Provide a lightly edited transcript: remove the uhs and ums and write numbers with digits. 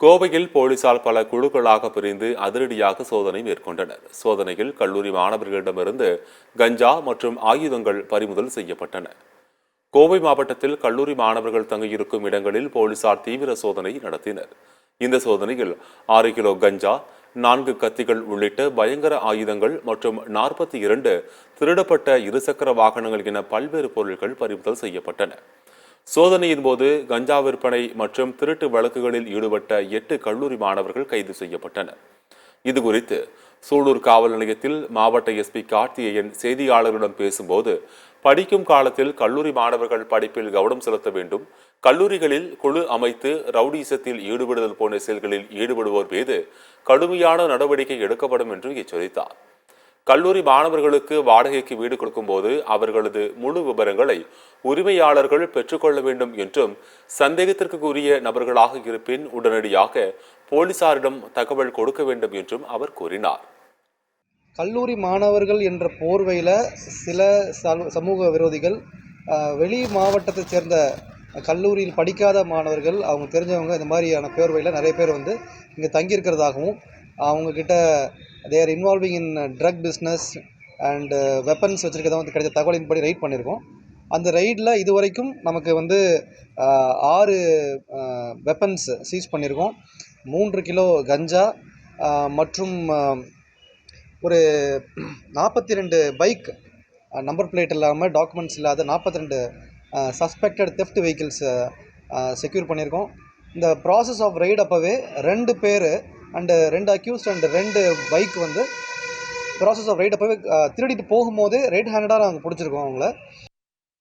கோவையில் போலீசார் பல குழுக்களாக பிரிந்து அதிரடியாக சோதனை மேற்கொண்டனர். சோதனையில் கல்லூரி மாணவர்களிடமிருந்து கஞ்சா மற்றும் ஆயுதங்கள் பறிமுதல் செய்யப்பட்டன. கோவை மாவட்டத்தில் கல்லூரி மாணவர்கள் தங்கியிருக்கும் இடங்களில் போலீசார் தீவிர சோதனை நடத்தினர். இந்த சோதனையில் 6 கிலோ கஞ்சா, 4 கத்திகள் உள்ளிட்ட பயங்கர ஆயுதங்கள் மற்றும் 42 திருடப்பட்ட இருசக்கர வாகனங்கள் என பல்வேறு பொருட்கள் பறிமுதல் செய்யப்பட்டன. சோதனையின் போது கஞ்சா விற்பனை மற்றும் திருட்டு வழக்குகளில் ஈடுபட்ட 8 கல்லூரி மாணவர்கள் கைது செய்யப்பட்டனர். இதுகுறித்து சூலூர் காவல் நிலையத்தில் மாவட்ட எஸ்பி கார்த்திகேயன் செய்தியாளர்களிடம் பேசும்போது, படிக்கும் காலத்தில் கல்லூரி மாணவர்கள் படிப்பில் கவனம் செலுத்த வேண்டும், கல்லூரிகளில் குழு அமைத்து ரவுடிசத்தில் ஈடுபடுதல் போன்ற செயல்களில் ஈடுபடுவோர் மீது கடுமையான நடவடிக்கை எடுக்கப்படும் என்று எச்சரித்தார். கல்லூரி மாணவர்களுக்கு வாடகைக்கு வீடு கொடுக்கும்போது அவர்களது முழு விவரங்களை உரிமையாளர்கள் பெற்றுக்கொள்ள வேண்டும் என்றும், சந்தேகத்திற்குரிய நபர்களாக இருப்பின் உடனடியாக போலீசாரிடம் தகவல் கொடுக்க வேண்டும் என்றும் அவர் கூறினார். கல்லூரி மாணவர்கள் என்ற போர்வையில் சில சமூக விரோதிகள் வெளி மாவட்டத்தைச் சேர்ந்த கல்லூரியில் படிக்காத மாணவர்கள், அவங்க தெரிஞ்சவங்க, இந்த மாதிரியான போர்வையில் நிறைய பேர் வந்து இங்கே தங்கியிருக்கிறதாகவும், அவங்கக்கிட்ட they're involving in drug business and weapons வச்சுருக்கதான் வந்து கிடைச்ச தகவலின்படி ரைட் பண்ணியிருக்கோம். அந்த ரைடில் இதுவரைக்கும் நமக்கு வந்து 6 வெப்பன்ஸ் சீஸ் பண்ணியிருக்கோம். 3 கிலோ கஞ்சா மற்றும் ஒரு 42 பைக் நம்பர் பிளேட் இல்லாமல், டாக்குமெண்ட்ஸ் இல்லாத 42 சஸ்பெக்டட் தெஃப்ட் வெஹிக்கிள்ஸ் செக்யூர் பண்ணியிருக்கோம். இந்த ப்ராசஸ் ஆஃப் ரைட் அப்போவே 2 பேர் அண்டு 2 அக்யூஸ்ட் அண்டு 2 பைக் வந்து ப்ராசஸ் ஆஃப் ரைட் அப்போவே திருடிட்டு போகும்போது ரைட் ஹேண்டடாக நாங்கள் பிடிச்சிருக்கோம் அவங்கள.